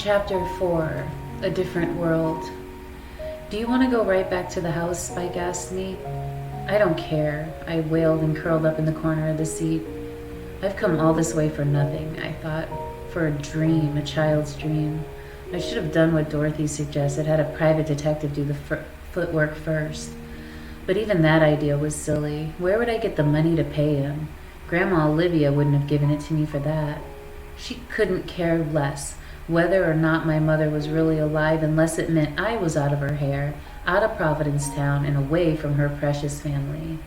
Chapter 4, A Different World. "Do you want to go right back to the house?" Spike asked me. "I don't care," I wailed and curled up in the corner of the seat. "I've come all this way for nothing," I thought. For a dream, a child's dream. I should have done what Dorothy suggested, had a private detective do the footwork first. But even that idea was silly. Where would I get the money to pay him? Grandma Olivia wouldn't have given it to me for that. She couldn't care less whether or not my mother was really alive, unless it meant I was out of her hair, out of Providence Town, and away from her precious family.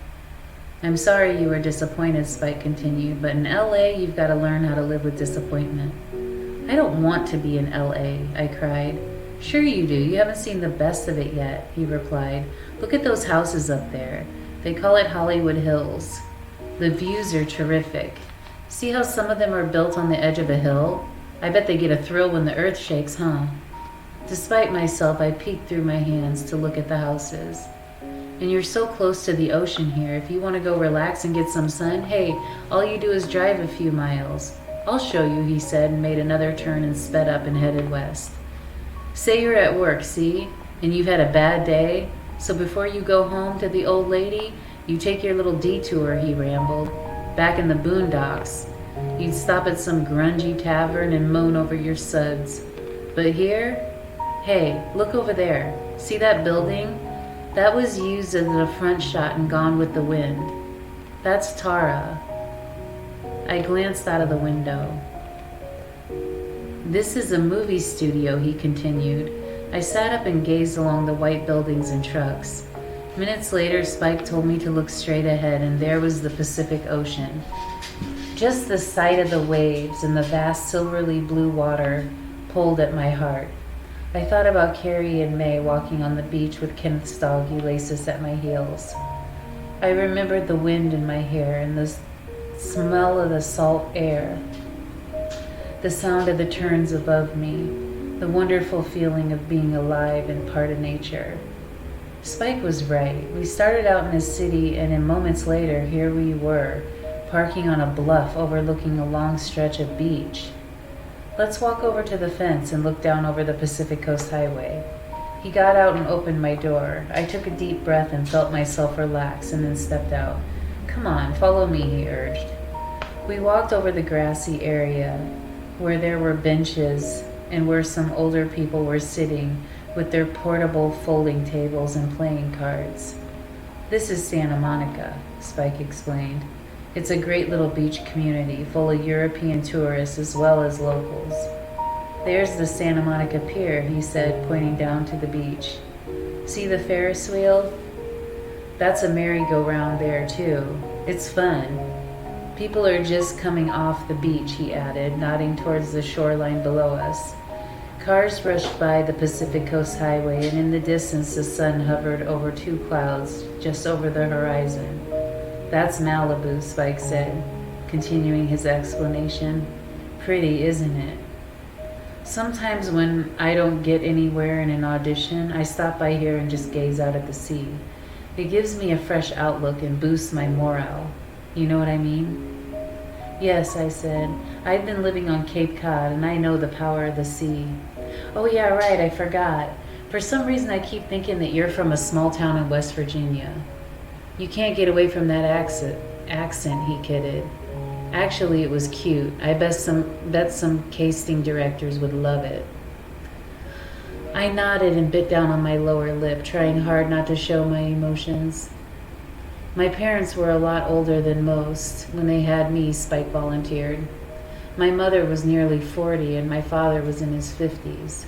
"I'm sorry you were disappointed," Spike continued, "but in L.A. you've got to learn how to live with disappointment." "I don't want to be in L.A., I cried. "Sure you do. You haven't seen the best of it yet," he replied. "Look at those houses up there. They call it Hollywood Hills. The views are terrific. See how some of them are built on the edge of a hill? I bet they get a thrill when the earth shakes, huh?" Despite myself, I peeked through my hands to look at the houses. "And you're so close to the ocean here. If you want to go relax and get some sun, hey, all you do is drive a few miles. I'll show you," he said, and made another turn and sped up and headed west. "Say you're at work, see? And you've had a bad day. So before you go home to the old lady, you take your little detour," he rambled. "Back in the boondocks. You'd stop at some grungy tavern and moan over your suds. But here, hey, look over there. See that building? That was used as a front shot in Gone with the Wind. That's Tara." I glanced out of the window. "This is a movie studio," he continued. I sat up and gazed along the white buildings and trucks. Minutes later, Spike told me to look straight ahead, and there was the Pacific Ocean. Just the sight of the waves and the vast silvery blue water pulled at my heart. I thought about Carrie and May walking on the beach with Kenneth's dog Ulysses at my heels. I remembered the wind in my hair and the smell of the salt air, the sound of the terns above me, the wonderful feeling of being alive and part of nature. Spike was right. We started out in a city, and in moments later, here we were, parking on a bluff overlooking a long stretch of beach. "Let's walk over to the fence and look down over the Pacific Coast Highway." He got out and opened my door. I took a deep breath and felt myself relax, and then stepped out. "Come on, follow me," he urged. We walked over the grassy area where there were benches and where some older people were sitting with their portable folding tables and playing cards. "This is Santa Monica," Spike explained. "It's a great little beach community full of European tourists as well as locals. There's the Santa Monica Pier," he said, pointing down to the beach. "See the Ferris wheel? That's a merry-go-round there, too. It's fun. People are just coming off the beach," he added, nodding towards the shoreline below us. Cars rushed by the Pacific Coast Highway, and in the distance the sun hovered over two clouds just over the horizon. "That's Malibu," Spike said, continuing his explanation. "Pretty, isn't it? Sometimes when I don't get anywhere in an audition, I stop by here and just gaze out at the sea. It gives me a fresh outlook and boosts my morale. You know what I mean?" "Yes," I said. "I've been living on Cape Cod, and I know the power of the sea." "Oh yeah, right, I forgot. For some reason I keep thinking that you're from a small town in West Virginia." "You can't get away from that accent," he kidded. "Actually, it was cute. I bet some casting directors would love it." I nodded and bit down on my lower lip, trying hard not to show my emotions. "My parents were a lot older than most when they had me," Spike volunteered. "My mother was nearly 40, and my father was in his 50s.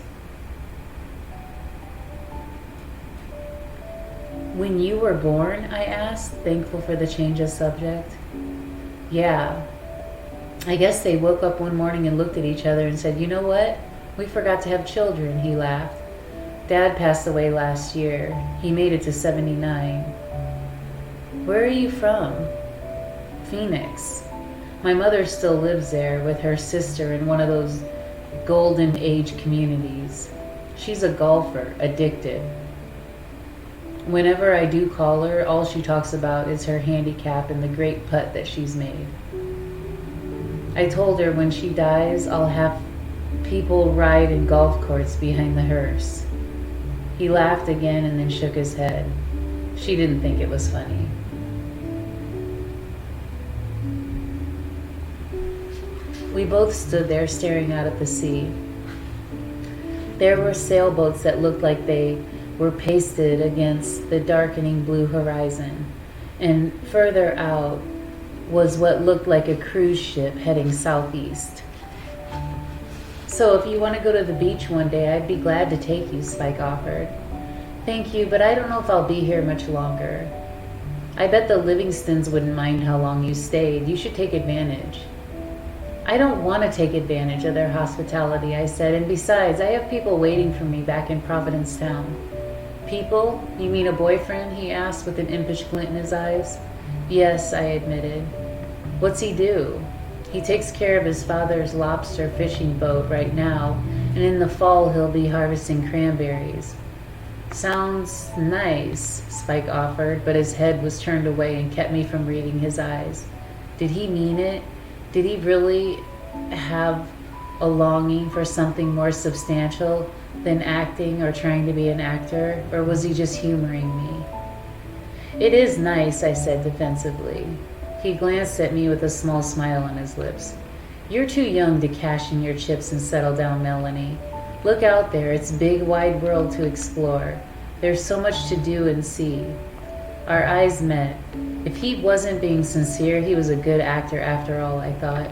"When you were born?" I asked, thankful for the change of subject. "Yeah. I guess they woke up one morning and looked at each other and said, 'You know what? We forgot to have children,'" he laughed. "Dad passed away last year. He made it to 79. "Where are you from?" "Phoenix. My mother still lives there with her sister in one of those golden age communities. She's a golfer, addicted. Whenever I do call her, all she talks about is her handicap and the great putt that she's made. I told her when she dies, I'll have people ride in golf carts behind the hearse. He laughed again and then shook his head. She didn't think it was funny. We both stood there staring out at the sea. There were sailboats that looked like they were pasted against the darkening blue horizon, and further out was what looked like a cruise ship heading southeast. So if you want to go to the beach one day, I'd be glad to take you, Spike offered. Thank you, but I don't know if I'll be here much longer. I bet the Livingstons wouldn't mind how long you stayed. You should take advantage. I don't want to take advantage of their hospitality, I said, and besides, I have people waiting for me back in Providence Town. People? You mean a boyfriend? He asked with an impish glint in his eyes. Yes, I admitted. What's he do? He takes care of his father's lobster fishing boat right now, and in the fall he'll be harvesting cranberries. Sounds nice, Spike offered, but his head was turned away and kept me from reading his eyes. Did he mean it? Did he really have a longing for something more substantial than acting or trying to be an actor, or was he just humoring me? It is nice, I said defensively. He glanced at me with a small smile on his lips. You're too young to cash in your chips and settle down, Melanie. Look out there, it's a big, wide world to explore. There's so much to do and see. Our eyes met. If he wasn't being sincere, he was a good actor after all, I thought.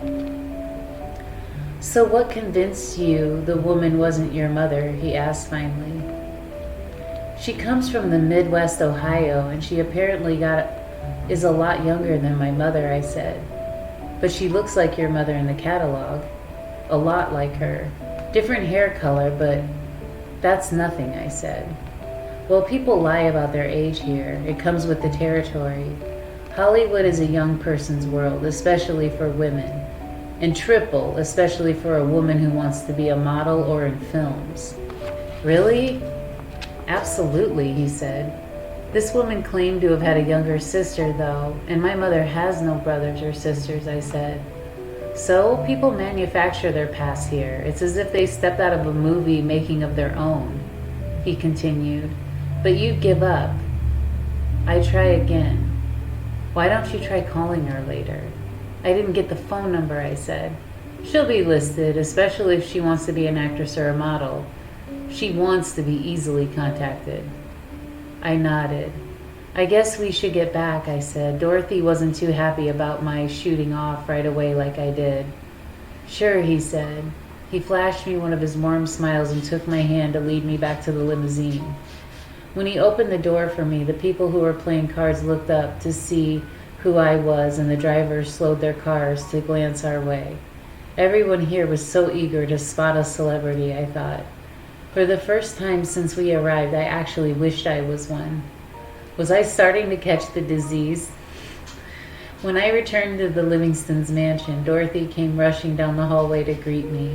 So what convinced you the woman wasn't your mother? He asked finally. She comes from the Midwest Ohio, and she apparently is a lot younger than my mother, I said. But she looks like your mother in the catalog. A lot like her. Different hair color, but that's nothing, I said. Well, people lie about their age here. It comes with the territory. Hollywood is a young person's world, especially for women. And triple, especially for a woman who wants to be a model or in films. Really? Absolutely, he said. This woman claimed to have had a younger sister, though, and my mother has no brothers or sisters, I said. So, people manufacture their past here. It's as if they stepped out of a movie making of their own, he continued. But you give up. I try again. Why don't you try calling her later? I didn't get the phone number, I said. She'll be listed, especially if she wants to be an actress or a model. She wants to be easily contacted. I nodded. I guess we should get back, I said. Dorothy wasn't too happy about my shooting off right away like I did. Sure, he said. He flashed me one of his warm smiles and took my hand to lead me back to the limousine. When he opened the door for me, the people who were playing cards looked up to see who I was, and the drivers slowed their cars to glance our way. Everyone here was so eager to spot a celebrity, I thought. For the first time since we arrived, I actually wished I was one. Was I starting to catch the disease? When I returned to the Livingstons' mansion, Dorothy came rushing down the hallway to greet me.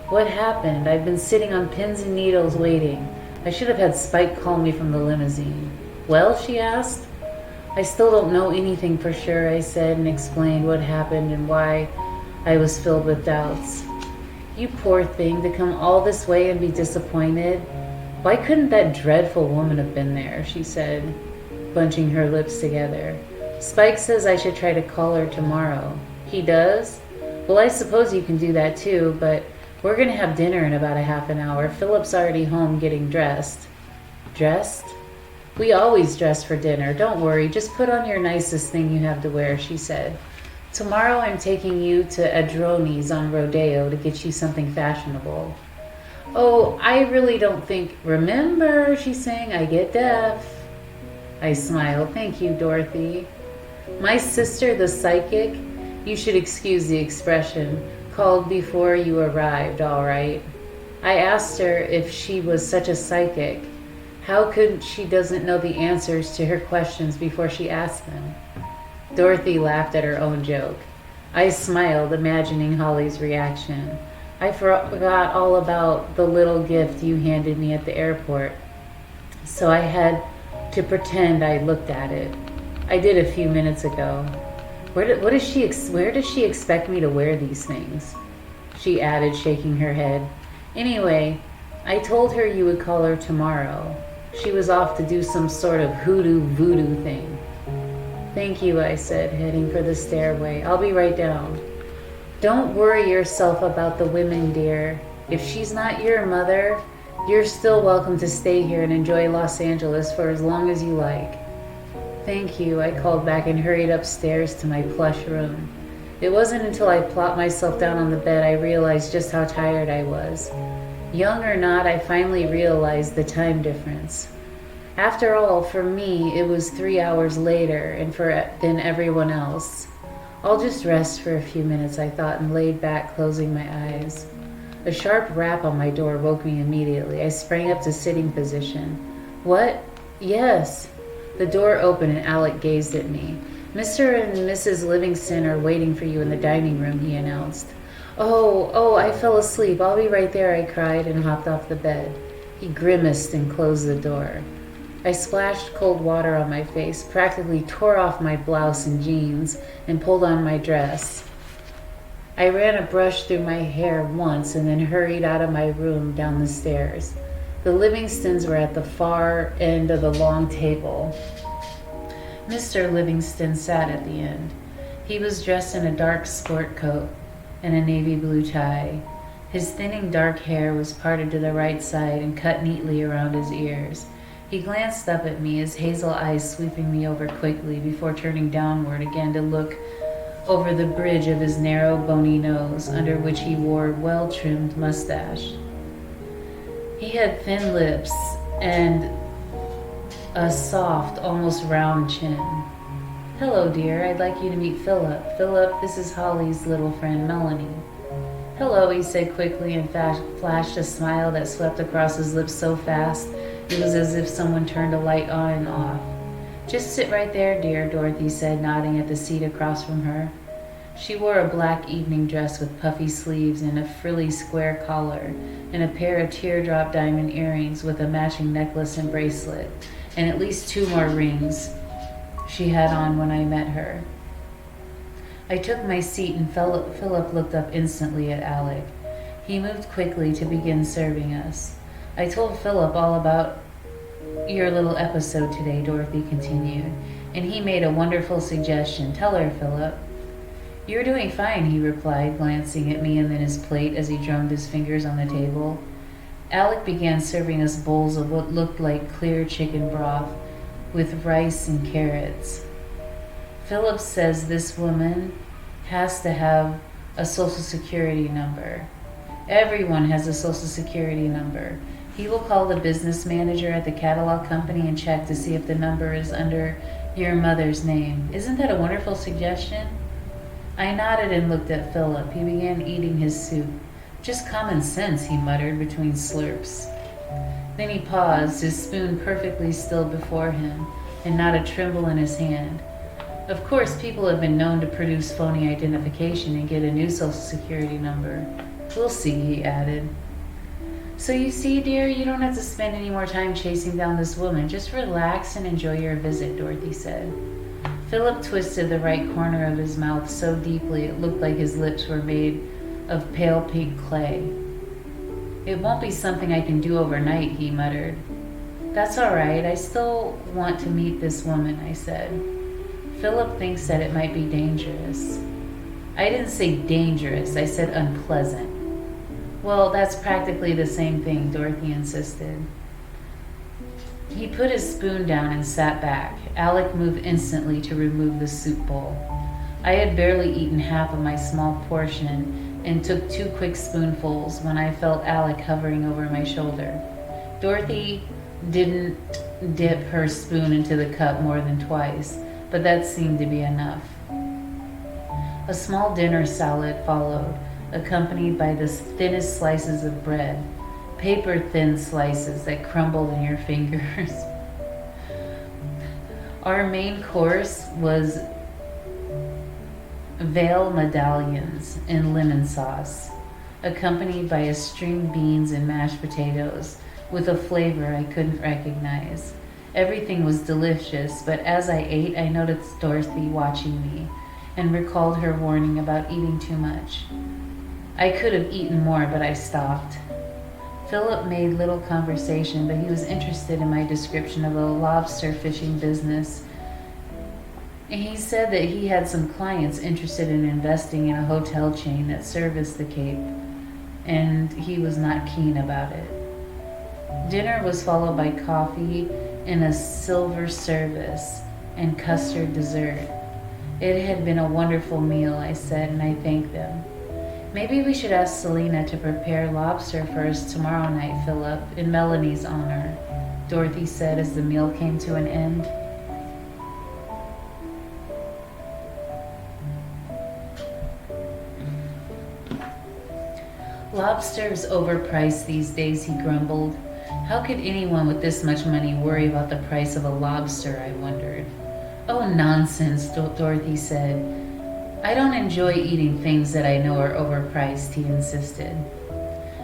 What happened? I've been sitting on pins and needles waiting. I should have had Spike call me from the limousine. Well, she asked. I still don't know anything for sure, I said, and explained what happened and why I was filled with doubts. You poor thing, to come all this way and be disappointed. Why couldn't that dreadful woman have been there, she said, bunching her lips together. Spike says I should try to call her tomorrow. He does? Well, I suppose you can do that too, but we're going to have dinner in about a half an hour. Philip's already home getting dressed. Dressed? We always dress for dinner. Don't worry, just put on your nicest thing you have to wear, she said. Tomorrow I'm taking you to Adroni's on Rodeo to get you something fashionable. Oh, I really don't think... Remember, she sang, I get deaf. I smiled. Thank you, Dorothy. My sister, the psychic, you should excuse the expression, called before you arrived, all right. I asked her if she was such a psychic. How could she doesn't know the answers to her questions before she asked them? Dorothy laughed at her own joke. I smiled, imagining Holly's reaction. I forgot all about the little gift you handed me at the airport, so I had to pretend I looked at it. I did a few minutes ago. Where does she expect me to wear these things? she added, shaking her head. Anyway, I told her you would call her tomorrow. She was off to do some sort of hoodoo voodoo thing. Thank you, I said, heading for the stairway. I'll be right down. Don't worry yourself about the women, dear. If she's not your mother, you're still welcome to stay here and enjoy Los Angeles for as long as you like. Thank you, I called back and hurried upstairs to my plush room. It wasn't until I plopped myself down on the bed I realized just how tired I was. Young or not, I finally realized the time difference. After all, for me, it was 3 hours later than everyone else. I'll just rest for a few minutes, I thought, and laid back, closing my eyes. A sharp rap on my door woke me immediately. I sprang up to sitting position. What? Yes. The door opened and Alec gazed at me. Mr. and Mrs. Livingston are waiting for you in the dining room, he announced. Oh, I fell asleep. I'll be right there, I cried and hopped off the bed. He grimaced and closed the door. I splashed cold water on my face, practically tore off my blouse and jeans, and pulled on my dress. I ran a brush through my hair once and then hurried out of my room down the stairs. The Livingstons were at the far end of the long table. Mr. Livingston sat at the end. He was dressed in a dark sport coat and a navy blue tie. His thinning dark hair was parted to the right side and cut neatly around his ears. He glanced up at me, his hazel eyes sweeping me over quickly before turning downward again to look over the bridge of his narrow, bony nose, under which he wore a well-trimmed mustache. He had thin lips and a soft, almost round chin. Hello, dear. I'd like you to meet Philip. Philip, this is Holly's little friend, Melanie. Hello, he said quickly and flashed a smile that swept across his lips so fast it was as if someone turned a light on and off. Just sit right there, dear, Dorothy said, nodding at the seat across from her. She wore a black evening dress with puffy sleeves and a frilly square collar, and a pair of teardrop diamond earrings with a matching necklace and bracelet, and at least 2 more rings she had on when I met her. I took my seat and Philip looked up instantly at Alec. He moved quickly to begin serving us. I told Philip all about your little episode today, Dorothy continued, and he made a wonderful suggestion. Tell her, Philip. You're doing fine, he replied, glancing at me and then his plate as he drummed his fingers on the table. Alec began serving us bowls of what looked like clear chicken broth with rice and carrots. Philip says this woman has to have a social security number. Everyone has a social security number. He will call the business manager at the catalog company and check to see if the number is under your mother's name. Isn't that a wonderful suggestion? I nodded and looked at Philip. He began eating his soup. Just common sense, he muttered between slurps. Then he paused, his spoon perfectly still before him, and not a tremble in his hand. Of course, people have been known to produce phony identification and get a new social security number. We'll see, he added. So you see, dear, you don't have to spend any more time chasing down this woman. Just relax and enjoy your visit, Dorothy said. Philip twisted the right corner of his mouth so deeply it looked like his lips were made of pale pink clay. It won't be something I can do overnight, he muttered. That's all right. I still want to meet this woman, I said. Philip thinks that it might be dangerous. I didn't say dangerous. I said unpleasant. Well, that's practically the same thing, Dorothy insisted. He put his spoon down and sat back. Alec moved instantly to remove the soup bowl. I had barely eaten half of my small portion and took 2 quick spoonfuls when I felt Alec hovering over my shoulder. Dorothy didn't dip her spoon into the cup more than twice, but that seemed to be enough. A small dinner salad followed, accompanied by the thinnest slices of bread, paper-thin slices that crumbled in your fingers. Our main course was veal medallions in lemon sauce, accompanied by a string beans and mashed potatoes with a flavor I couldn't recognize. Everything was delicious, but as I ate, I noticed Dorothy watching me and recalled her warning about eating too much. I could have eaten more, but I stopped. Philip made little conversation, but he was interested in my description of a lobster fishing business. He said that he had some clients interested in investing in a hotel chain that serviced the Cape, and he was not keen about it. Dinner was followed by coffee in a silver service and custard dessert. It had been a wonderful meal, I said, and I thanked them. Maybe we should ask Selena to prepare lobster for us tomorrow night, Philip, in Melanie's honor, Dorothy said as the meal came to an end. Lobster's overpriced these days, he grumbled. How could anyone with this much money worry about the price of a lobster, I wondered. Oh, nonsense, Dorothy said. I don't enjoy eating things that I know are overpriced, he insisted.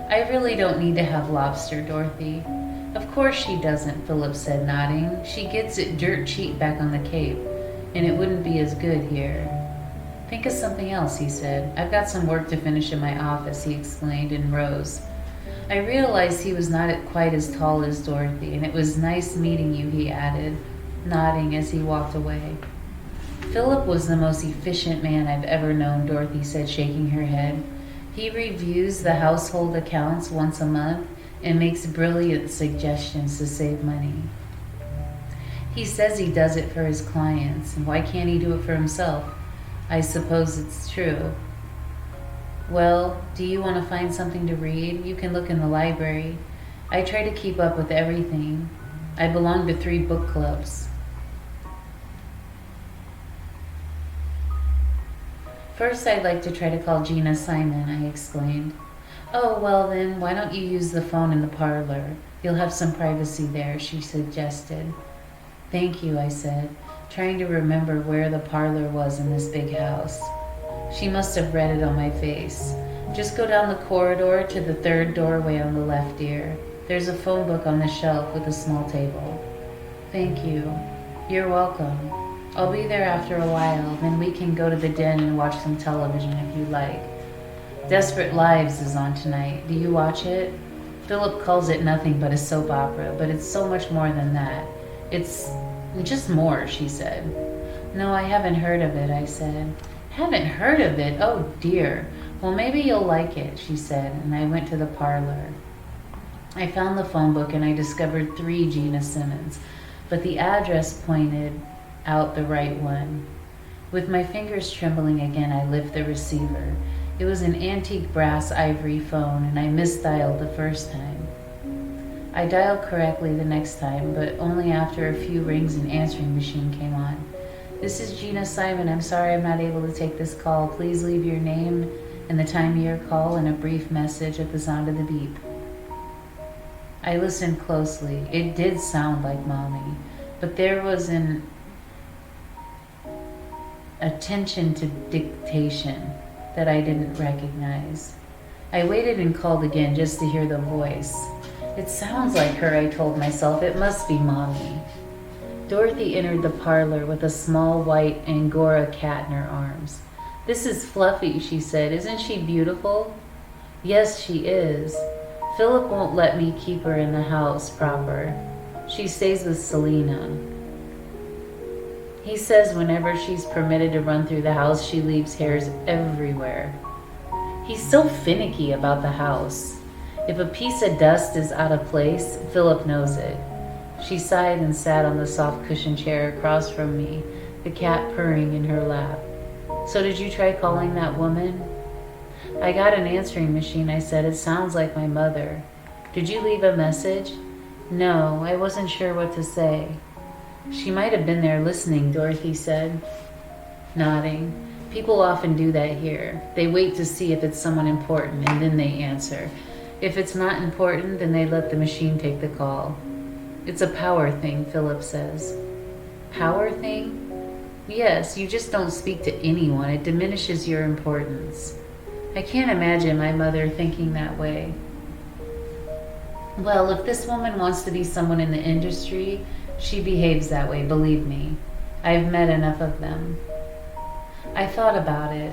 I really don't need to have lobster, Dorothy. Of course she doesn't, Philip said, nodding. She gets it dirt cheap back on the Cape, and it wouldn't be as good here. Think of something else, he said. I've got some work to finish in my office, he explained, and rose. I realized he was not quite as tall as Dorothy, and it was nice meeting you, he added, nodding as he walked away. Philip was the most efficient man I've ever known, Dorothy said, shaking her head. He reviews the household accounts once a month and makes brilliant suggestions to save money. He says he does it for his clients, and why can't he do it for himself? I suppose it's true. Well, do you want to find something to read? You can look in the library. I try to keep up with everything. I belong to 3 book clubs. First, I'd like to try to call Gina Simon, I explained. Oh, well then, why don't you use the phone in the parlor? You'll have some privacy there, she suggested. Thank you, I said, trying to remember where the parlor was in this big house. She must have read it on my face. Just go down the corridor to the 3rd doorway on the left, dear. There's a phone book on the shelf with a small table. Thank you. You're welcome. I'll be there after a while, then we can go to the den and watch some television if you like. Desperate Lives is on tonight. Do you watch it? Philip calls it nothing but a soap opera, but it's so much more than that. It's just more, she said. No, I haven't heard of it, I said. Haven't heard of it? Oh dear. Well, maybe you'll like it, she said, and I went to the parlor. I found the phone book and I discovered 3 Gina Simmons, but the address pointed out the right one. With my fingers trembling again, I lift the receiver. It was an antique brass ivory phone, and I misdialed the first time. I dialed correctly the next time, but only after a few rings an answering machine came on. This is Gina Simon. I'm sorry I'm not able to take this call. Please leave your name and the time of your call and a brief message at the sound of the beep. I listened closely. It did sound like Mommy, but there was an attention to dictation that I didn't recognize. I waited and called again just to hear the voice. It sounds like her, I told myself. It must be Mommy. Dorothy entered the parlor with a small white Angora cat in her arms. This is Fluffy, she said. Isn't she beautiful? Yes, she is. Philip won't let me keep her in the house proper. She stays with Selena. He says whenever she's permitted to run through the house, she leaves hairs everywhere. He's so finicky about the house. If a piece of dust is out of place, Philip knows it. She sighed and sat on the soft cushioned chair across from me, the cat purring in her lap. So did you try calling that woman? I got an answering machine, I said. It sounds like my mother. Did you leave a message? No, I wasn't sure what to say. She might have been there listening, Dorothy said, nodding. People often do that here. They wait to see if it's someone important, and then they answer. If it's not important, then they let the machine take the call. It's a power thing, Philip says. Power thing? Yes, you just don't speak to anyone. It diminishes your importance. I can't imagine my mother thinking that way. Well, if this woman wants to be someone in the industry, she behaves that way, believe me. I've met enough of them. I thought about it.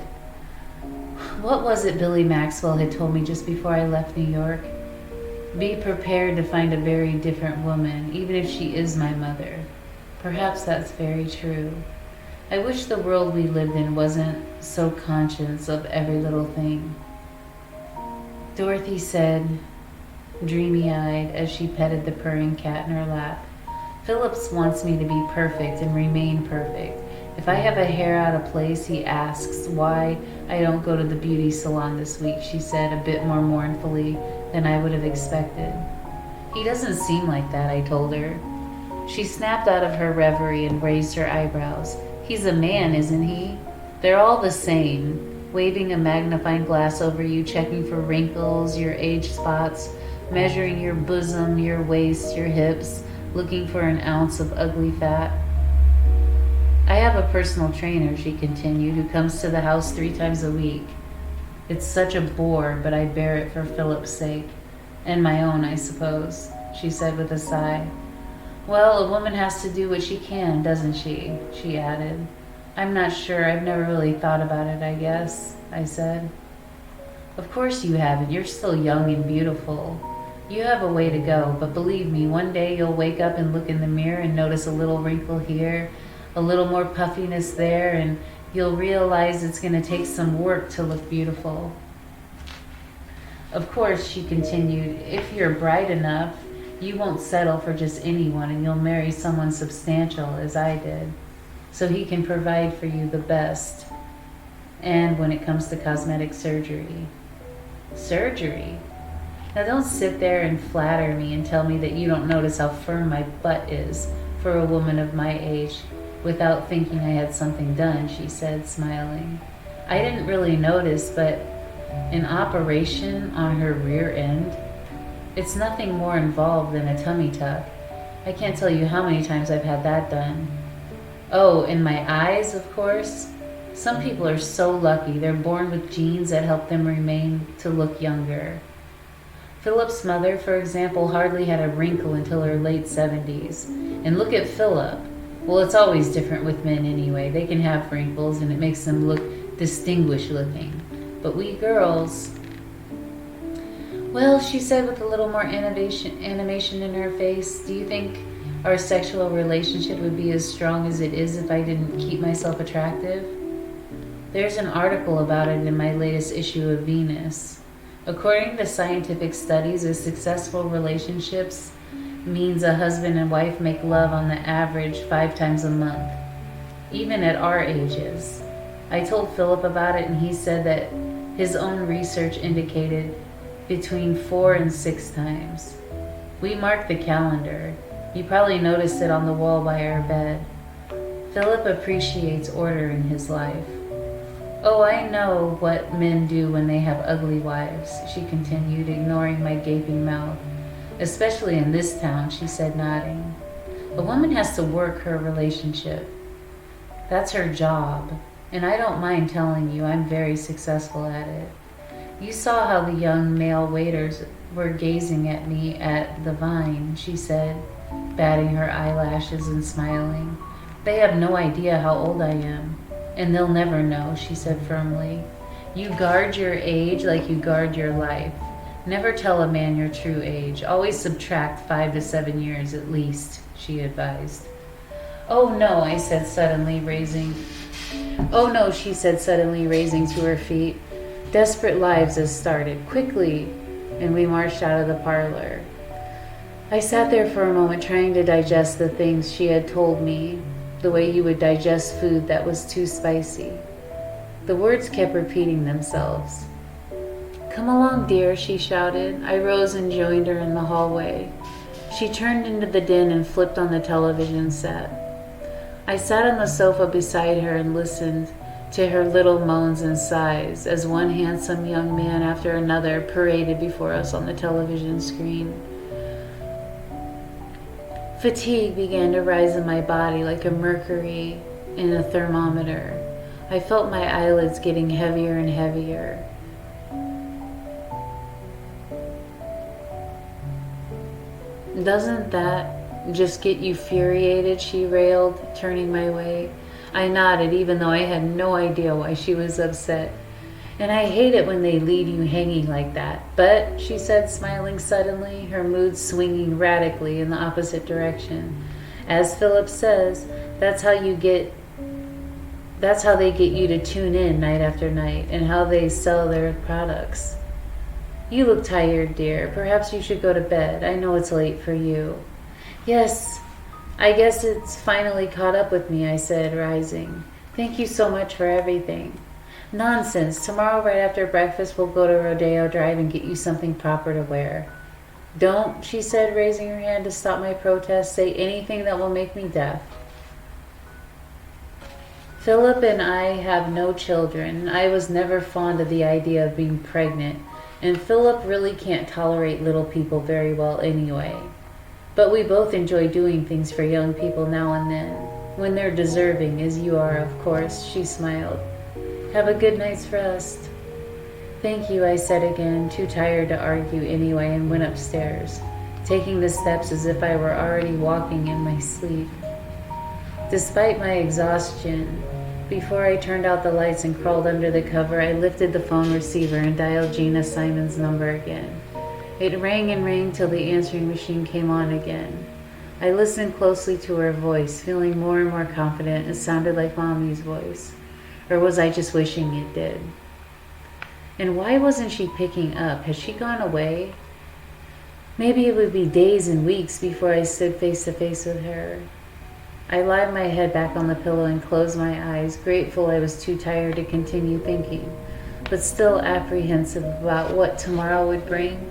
What was it Billy Maxwell had told me just before I left New York? Be prepared to find a very different woman, even if she is my mother. Perhaps that's very true. I wish the world we lived in wasn't so conscious of every little thing. Dorothy said, dreamy-eyed, as she petted the purring cat in her lap. Phillips wants me to be perfect and remain perfect. If I have a hair out of place, he asks why I don't go to the beauty salon this week, she said, a bit more mournfully than I would have expected. He doesn't seem like that, I told her. She snapped out of her reverie and raised her eyebrows. He's a man, isn't he? They're all the same, waving a magnifying glass over you, checking for wrinkles, your age spots, measuring your bosom, your waist, your hips, looking for an ounce of ugly fat. I have a personal trainer, she continued, who comes to the house 3 times a week. It's such a bore, but I bear it for Philip's sake. And my own, I suppose, she said with a sigh. Well, a woman has to do what she can, doesn't she? She added. I'm not sure. I've never really thought about it, I guess, I said. Of course you haven't. You're still young and beautiful. You have a way to go, but believe me, one day you'll wake up and look in the mirror and notice a little wrinkle here, a little more puffiness there, and you'll realize it's going to take some work to look beautiful. Of course, she continued, if you're bright enough, you won't settle for just anyone, and you'll marry someone substantial, as I did, so he can provide for you the best. And when it comes to cosmetic surgery. Surgery? Now don't sit there and flatter me and tell me that you don't notice how firm my butt is for a woman of my age without thinking I had something done, she said, smiling. I didn't really notice, but an operation on her rear end? It's nothing more involved than a tummy tuck. I can't tell you how many times I've had that done. Oh, and my eyes, of course. Some people are so lucky. They're born with genes that help them remain to look younger. Philip's mother, for example, hardly had a wrinkle until her late 70s. And look at Philip. Well, it's always different with men anyway. They can have wrinkles and it makes them look distinguished looking. But we girls... Well, she said with a little more animation in her face, do you think our sexual relationship would be as strong as it is if I didn't keep myself attractive? There's an article about it in my latest issue of Venus. According to scientific studies, a successful relationships means a husband and wife make love on the average 5 times a month, even at our ages. I told Philip about it and he said that his own research indicated between 4 and 6 times. We marked the calendar. You probably noticed it on the wall by our bed. Philip appreciates order in his life. Oh, I know what men do when they have ugly wives, she continued, ignoring my gaping mouth. Especially in this town, she said, nodding. A woman has to work her relationship. That's her job, and I don't mind telling you I'm very successful at it. You saw how the young male waiters were gazing at me at the Vine, she said, batting her eyelashes and smiling. They have no idea how old I am, and they'll never know, she said firmly. You guard your age like you guard your life. Never tell a man your true age. Always subtract 5 to 7 years at least, she advised. Oh no, I said suddenly, Oh no, she said suddenly, raising to her feet. Desperate Lives has started. Quickly! And we marched out of the parlor. I sat there for a moment trying to digest the things she had told me, the way you would digest food that was too spicy. The words kept repeating themselves. Come along, dear, she shouted. I rose and joined her in the hallway. She turned into the den and flipped on the television set. I sat on the sofa beside her and listened to her little moans and sighs as one handsome young man after another paraded before us on the television screen. Fatigue began to rise in my body like a mercury in a thermometer. I felt my eyelids getting heavier and heavier. Doesn't that just get you furiated? She railed, turning my way. I nodded, even though I had no idea why she was upset. And I hate it when they leave you hanging like that. But, she said, smiling suddenly, her mood swinging radically in the opposite direction. As Philip says, that's how they get you to tune in night after night, and how they sell their products. You look tired, dear. Perhaps you should go to bed. I know it's late for you. Yes, I guess it's finally caught up with me, I said, rising. Thank you so much for everything. Nonsense. Tomorrow right after breakfast we'll go to Rodeo Drive and get you something proper to wear. Don't, she said, raising her hand to stop my protest, say anything that will make me deaf. Philip and I have no children. I was never fond of the idea of being pregnant, and Philip really can't tolerate little people very well anyway. But we both enjoy doing things for young people now and then, when they're deserving, as you are, of course, she smiled. Have a good night's rest. Thank you, I said again, too tired to argue anyway, and went upstairs, taking the steps as if I were already walking in my sleep. Despite my exhaustion, before I turned out the lights and crawled under the cover, I lifted the phone receiver and dialed Gina Simon's number again. It rang and rang till the answering machine came on again. I listened closely to her voice, feeling more and more confident it sounded like Mommy's voice. Or was I just wishing it did? And why wasn't she picking up? Had she gone away? Maybe it would be days and weeks before I stood face to face with her. I lied my head back on the pillow and closed my eyes, grateful I was too tired to continue thinking, but still apprehensive about what tomorrow would bring.